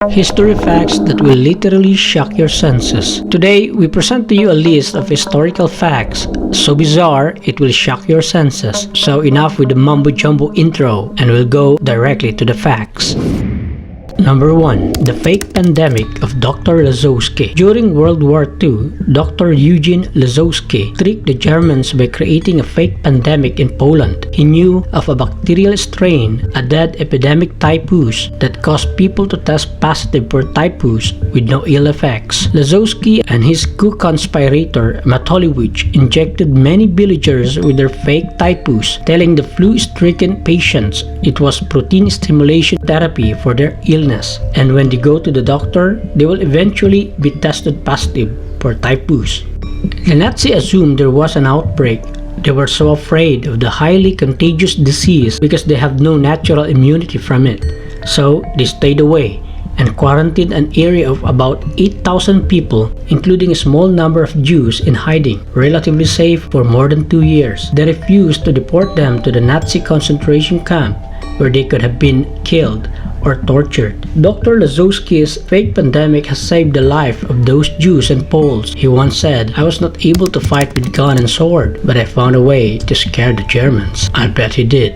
History facts that will literally shock your senses. Today, we present to you a list of historical facts so bizarre it will shock your senses. So enough with the mumbo-jumbo intro, and we'll go directly to the facts. Number 1. The fake pandemic of Dr. Lazowski. During World War II, Dr. Eugene Lazowski tricked the Germans by creating a fake pandemic in Poland. He knew of a bacterial strain, a dead epidemic typhus, that caused people to test positive for typhus with no ill effects. Lazowski and his co-conspirator 𝗢𝗡𝗡𝗡 injected many villagers with their fake typhus, telling the flu-stricken patients it was protein stimulation therapy for their illness. And when they go to the doctor, they will eventually be tested positive for typhus. The Nazis assumed there was an outbreak. They were so afraid of the highly contagious disease because they have no natural immunity from it. So they stayed away and quarantined an area of about 8,000 people, including a small number of Jews, in hiding, relatively safe for more than 2 years. They refused to deport them to the Nazi concentration camp, where they could have been killed or tortured. Dr. Lazowski's fake pandemic has saved the life of those Jews and Poles. He once said, "I was not able to fight with gun and sword, but I found a way to scare the Germans." I bet he did.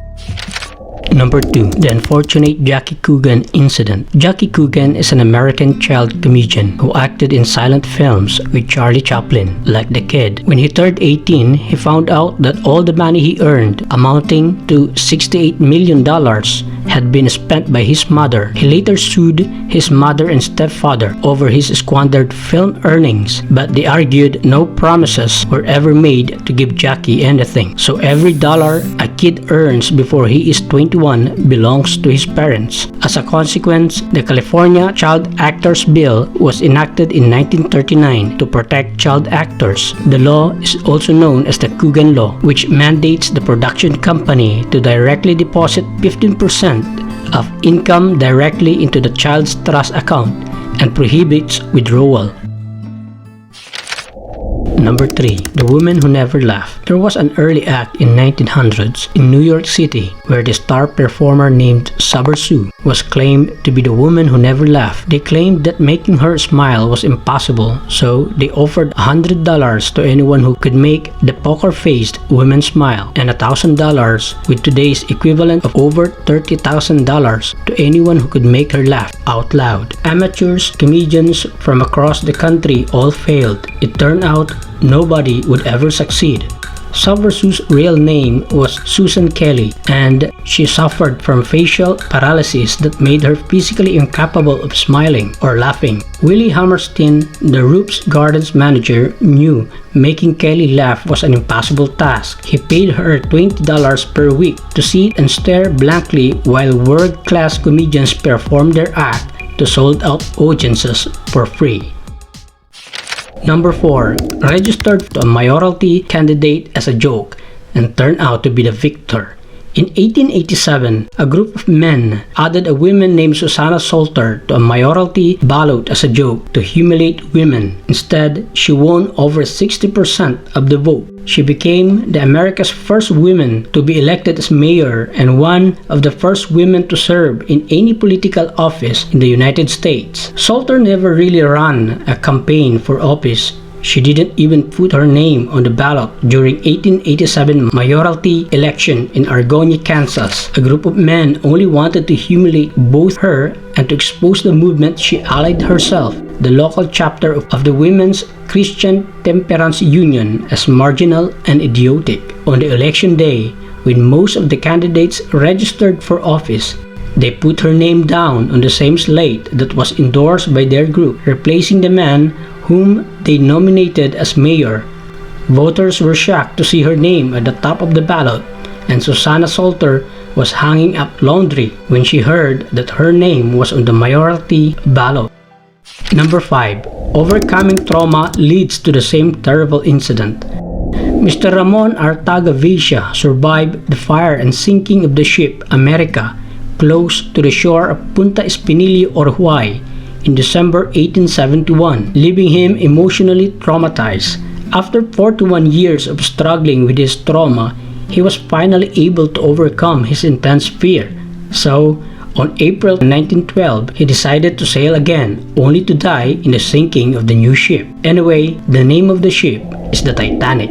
Number 2. The unfortunate Jackie Coogan incident. Jackie Coogan is an American child comedian who acted in silent films with Charlie Chaplin, like The Kid. When he turned 18, he found out that all the money he earned, amounting to $68 million, had been spent by his mother. He later sued his mother and stepfather over his squandered film earnings, but they argued no promises were ever made to give Jackie anything. So every dollar a kid earns before he is 21 belongs to his parents. As a consequence, the California Child Actors Bill was enacted in 1939 to protect child actors. The law is also known as the Coogan Law, which mandates the production company to directly deposit 15% of income directly into the child's trust account and prohibits withdrawal. Number 3. The Woman Who Never Laughed. There was an early act in 1900s in New York City where the star performer named Saber Sue was claimed to be the woman who never laughed. They claimed that making her smile was impossible, so they offered $100 to anyone who could make the poker-faced woman smile, and $1,000 with today's equivalent of over $30,000 to anyone who could make her laugh out loud. Amateurs, comedians from across the country all failed. It turned out nobody would ever succeed. Saber Sue's real name was Susan Kelly, and she suffered from facial paralysis that made her physically incapable of smiling or laughing. Willie Hammerstein, the Roofs Gardens manager, knew making Kelly laugh was an impossible task. He paid her $20 per week to sit and stare blankly while world-class comedians performed their act to sold-out audiences for free. Number 4. Registered to a mayoralty candidate as a joke and turned out to be the victor. In 1887, a group of men added a woman named Susanna Salter to a mayoralty ballot as a joke to humiliate women. Instead, she won over 60% of the vote. She became the America's first woman to be elected as mayor and one of the first women to serve in any political office in the United States. Salter never really ran a campaign for office. She didn't even put her name on the ballot during 1887 mayoralty election in Argonia, Kansas. A group of men only wanted to humiliate both her and to expose the movement she allied herself, the local chapter of the Women's Christian Temperance Union, as marginal and idiotic. On the election day, when most of the candidates registered for office, they put her name down on the same slate that was endorsed by their group, replacing the man whom they nominated as mayor. Voters were shocked to see her name at the top of the ballot, and Susanna Salter was hanging up laundry when she heard that her name was on the mayoralty ballot. Number 5. Overcoming trauma leads to the same terrible incident. Mr. Ramon Artaga Villa survived the fire and sinking of the ship America close to the shore of Punta Espinillo, Uruguay, in December 1871, leaving him emotionally traumatized. After 41 years of struggling with his trauma, he was finally able to overcome his intense fear. So, On April 1912, he decided to sail again, only to die in the sinking of the new ship. Anyway, the name of the ship is the Titanic.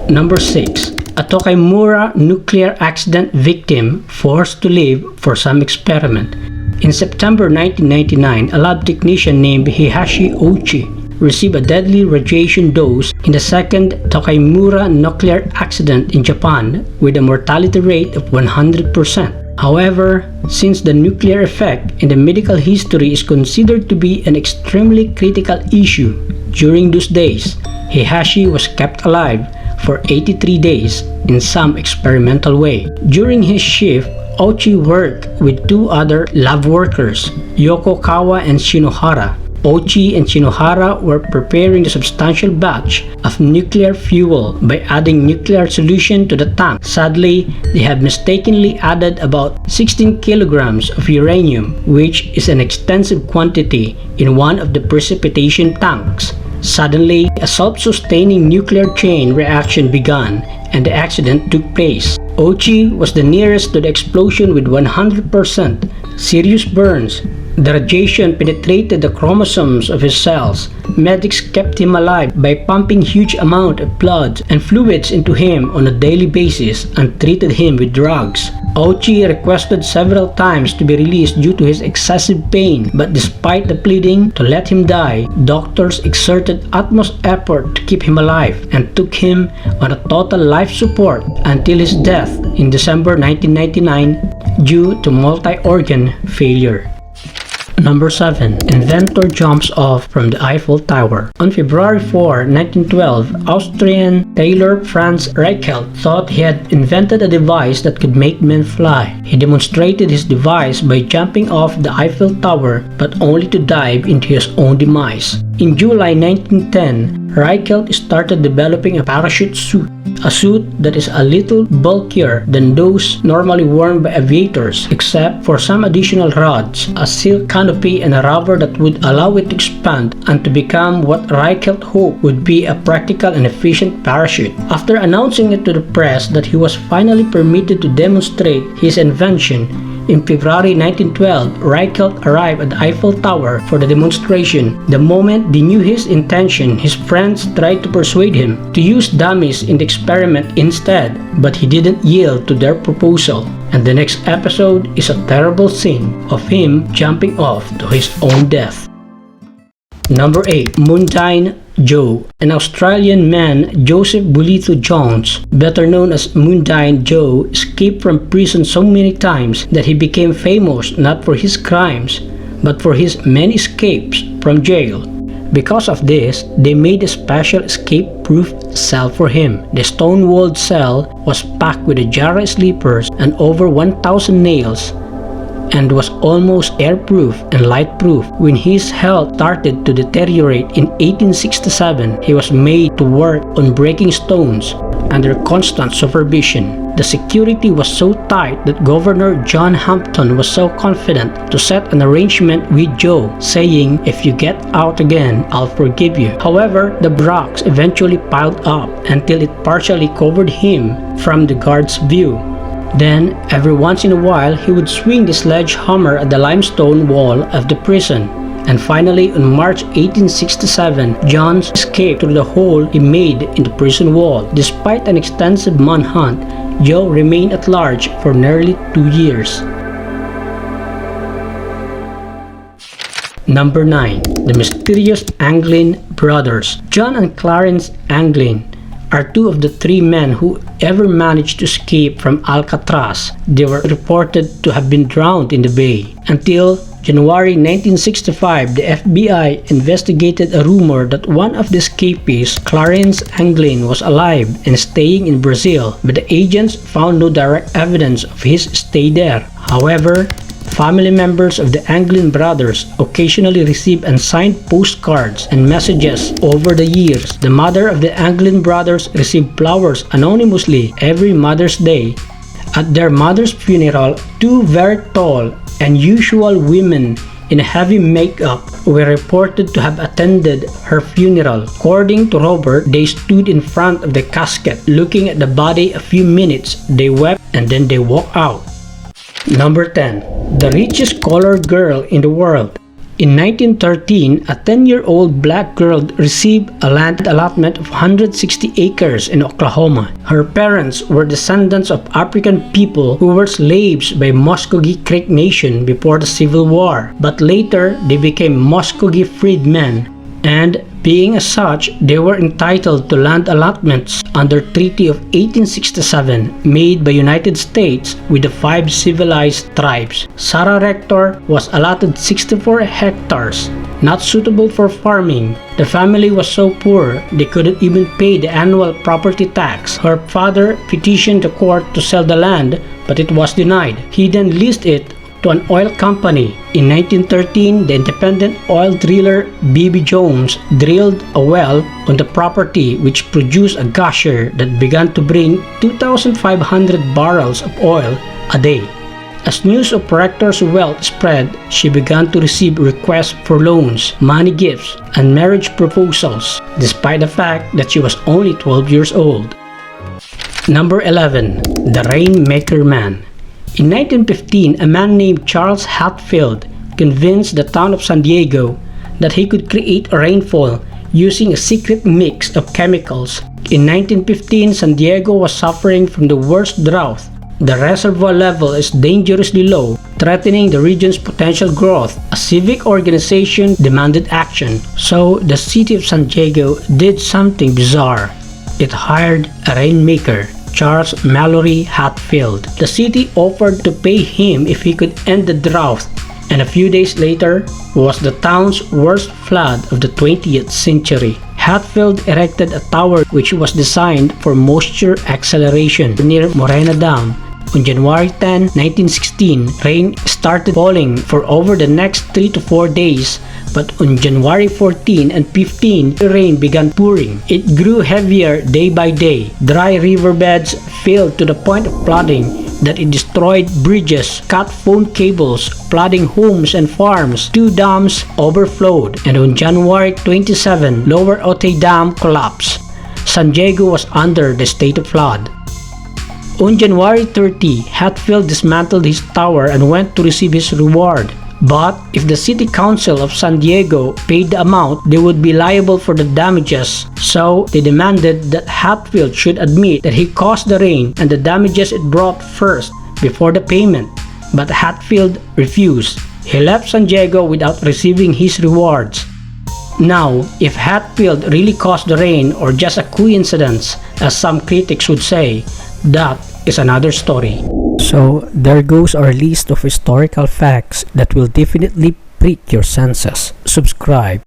Number 6. A Tokaimura nuclear accident victim forced to live for some experiment. In September 1999, a lab technician named Heihachi Ouchi received a deadly radiation dose in the second Tokaimura nuclear accident in Japan with a mortality rate of 100%. However, since the nuclear effect in the medical history is considered to be an extremely critical issue, during those days, Heihachi was kept alive for 83 days in some experimental way. During his shift, Ouchi worked with two other lab workers, Yokokawa and Shinohara. Ouchi and Shinohara were preparing the substantial batch of nuclear fuel by adding nuclear solution to the tank. Sadly, they had mistakenly added about 16 kilograms of uranium, which is an extensive quantity in one of the precipitation tanks. Suddenly, a self-sustaining nuclear chain reaction began and the accident took place. Ouchi was the nearest to the explosion with 100% serious burns. The radiation penetrated the chromosomes of his cells. Medics kept him alive by pumping huge amount of blood and fluids into him on a daily basis and treated him with drugs. Ouchi requested several times to be released due to his excessive pain, but despite the pleading to let him die, doctors exerted utmost effort to keep him alive and took him on a total life support until his death in December 1999 due to multi-organ failure. Number 7. Inventor jumps off from the Eiffel Tower. On February 4, 1912, Austrian tailor Franz Reichelt thought he had invented a device that could make men fly. He demonstrated his device by jumping off the Eiffel Tower, but only to dive into his own demise. In July 1910, Reichelt started developing a parachute suit, a suit that is a little bulkier than those normally worn by aviators, except for some additional rods, a silk canopy, and a rubber that would allow it to expand and to become what Reichelt hoped would be a practical and efficient parachute. After announcing it to the press that he was finally permitted to demonstrate his invention, in February 1912, Reichelt arrived at the Eiffel Tower for the demonstration. The moment they knew his intention, his friends tried to persuade him to use dummies in the experiment instead, but he didn't yield to their proposal. And the next episode is a terrible scene of him jumping off to his own death. Number 8. Moondyne Joe. An Australian man, Joseph Bolitho Jones, better known as Moondyne Joe, escaped from prison so many times that he became famous not for his crimes, but for his many escapes from jail. Because of this, they made a special escape-proof cell for him. The stone-walled cell was packed with a jar of sleepers and over 1,000 nails, and was almost airproof and lightproof. When his health started to deteriorate in 1867, he was made to work on breaking stones under constant supervision. The security was so tight that Governor John Hampton was so confident to set an arrangement with Joe, saying, "If you get out again, I'll forgive you." However, the brocks eventually piled up until it partially covered him from the guard's view. Then, every once in a while, he would swing the sledgehammer at the limestone wall of the prison. And finally, on March 1867, Jones escaped through the hole he made in the prison wall. Despite an extensive manhunt, Joe remained at large for nearly 2 years. Number 9. The mysterious Anglin brothers. John and Clarence Anglin are two of the 3 men who ever managed to escape from Alcatraz. They were reported to have been drowned in the bay. Until January 1965, the FBI investigated a rumor that one of the escapees, Clarence Anglin, was alive and staying in Brazil, but the agents found no direct evidence of his stay there. However, family members of the Anglin brothers occasionally receive unsigned postcards and messages over the years. The mother of the Anglin brothers received flowers anonymously every Mother's Day. At their mother's funeral, 2 very tall, unusual women in heavy makeup were reported to have attended her funeral. According to Robert, they stood in front of the casket, looking at the body a few minutes. They wept and then they walked out. Number 10. The richest colored girl in the world. In 1913, a 10-year-old black girl received a land allotment of 160 acres in Oklahoma. Her parents were descendants of African people who were slaves by Muscogee Creek Nation before the Civil War, but later they became Muscogee freedmen, and being as such, they were entitled to land allotments under Treaty of 1867 made by United States with the 5 civilized tribes. Sarah Rector was allotted 64 hectares, not suitable for farming. The family was so poor they couldn't even pay the annual property tax. Her father petitioned the court to sell the land, but it was denied. He then leased it to an oil company. In 1913, the independent oil driller B.B. Jones drilled a well on the property which produced a gusher that began to bring 2,500 barrels of oil a day. As news of Rector's wealth spread, she began to receive requests for loans, money gifts, and marriage proposals, despite the fact that she was only 12 years old. Number 11. The Rainmaker Man. In 1915, a man named Charles Hatfield convinced the town of San Diego that he could create rainfall using a secret mix of chemicals. In 1915, San Diego was suffering from the worst drought. The reservoir level is dangerously low, threatening the region's potential growth. A civic organization demanded action, so the city of San Diego did something bizarre. It hired a rainmaker, Charles Mallory Hatfield. The city offered to pay him if he could end the drought, and a few days later was the town's worst flood of the 20th century. Hatfield erected a tower which was designed for moisture acceleration near Morena Dam. On January 10, 1916, rain started falling for over the next 3 to 4 days, but on January 14 and 15, the rain began pouring. It grew heavier day by day. Dry riverbeds filled to the point of flooding that it destroyed bridges, cut phone cables, flooding homes and farms. 2 dams overflowed, and on January 27, Lower Otay Dam collapsed. San Diego was under the state of flood. On January 30, Hatfield dismantled his tower and went to receive his reward. But if the City Council of San Diego paid the amount, they would be liable for the damages. So they demanded that Hatfield should admit that he caused the rain and the damages it brought first, before the payment. But Hatfield refused. He left San Diego without receiving his rewards. Now, if Hatfield really caused the rain or just a coincidence, as some critics would say, that is another story. So, there goes our list of historical facts that will definitely prick your senses. Subscribe.